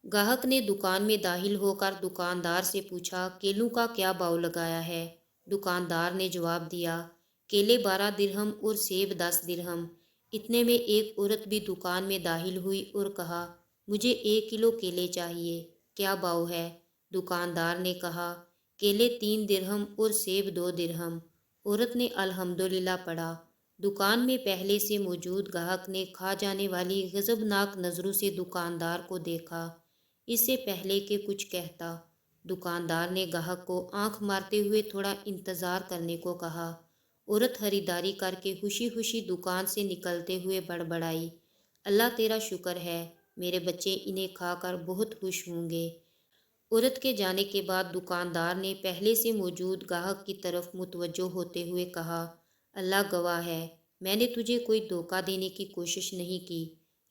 ग्राहक ने दुकान में दाखिल होकर दुकानदार से पूछा, केलों का क्या भाव लगाया है? दुकानदार ने जवाब दिया, केले 12 दिरहम और सेब 10 दिरहम। इतने में एक औरत भी दुकान में दाखिल हुई और कहा, मुझे 1 किलो केले चाहिए, क्या भाव है? दुकानदार ने कहा, केले 3 दिरहम और सेब 2 दिरहम। औरत ने अल्हम्दुलिल्लाह पढ़ा। दुकान में पहले से मौजूद ग्राहक ने खा जाने वाली गजबनाक नज़रों से दुकानदार को देखा। इससे पहले कि कुछ कहता, दुकानदार ने ग्राहक को आंख मारते हुए थोड़ा इंतज़ार करने को कहा। औरत खरीदारी करके खुशी खुशी दुकान से निकलते हुए बड़बड़ाई, अल्लाह तेरा शुक्र है, मेरे बच्चे इन्हें खाकर बहुत खुश होंगे। औरत के जाने के बाद दुकानदार ने पहले से मौजूद ग्राहक की तरफ मुतवज्जो होते हुए कहा, अल्लाह गवाह है, मैंने तुझे कोई धोखा देने की कोशिश नहीं की।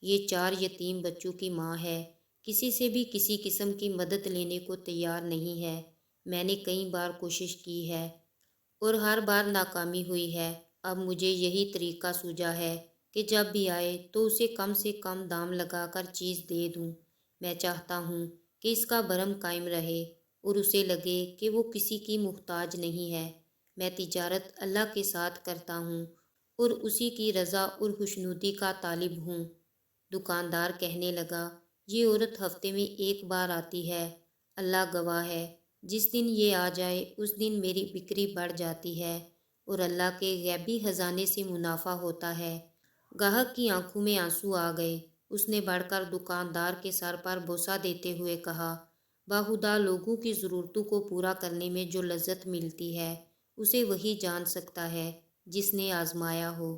ये 4 यतीम बच्चों की माँ है, किसी से भी किसी किस्म की मदद लेने को तैयार नहीं है। मैंने कई बार कोशिश की है और हर बार नाकामी हुई है। अब मुझे यही तरीका सूझा है कि जब भी आए तो उसे कम से कम दाम लगाकर चीज़ दे दूं। मैं चाहता हूँ कि इसका भरम कायम रहे और उसे लगे कि वो किसी की मुहताज नहीं है। मैं तिजारत अल्लाह के साथ करता हूँ और उसी की रज़ा और खुशनुदी का तालिब हूँ। दुकानदार कहने लगा, ये औरत हफ्ते में एक बार आती है। अल्लाह गवाह है, जिस दिन ये आ जाए उस दिन मेरी बिक्री बढ़ जाती है और अल्लाह के गैबी खजाने से मुनाफा होता है। ग्राहक की आंखों में आंसू आ गए। उसने बढ़कर दुकानदार के सर पर बोसा देते हुए कहा, बाखुदा लोगों की ज़रूरतों को पूरा करने में जो लज्जत मिलती है उसे वही जान सकता है जिसने आजमाया हो।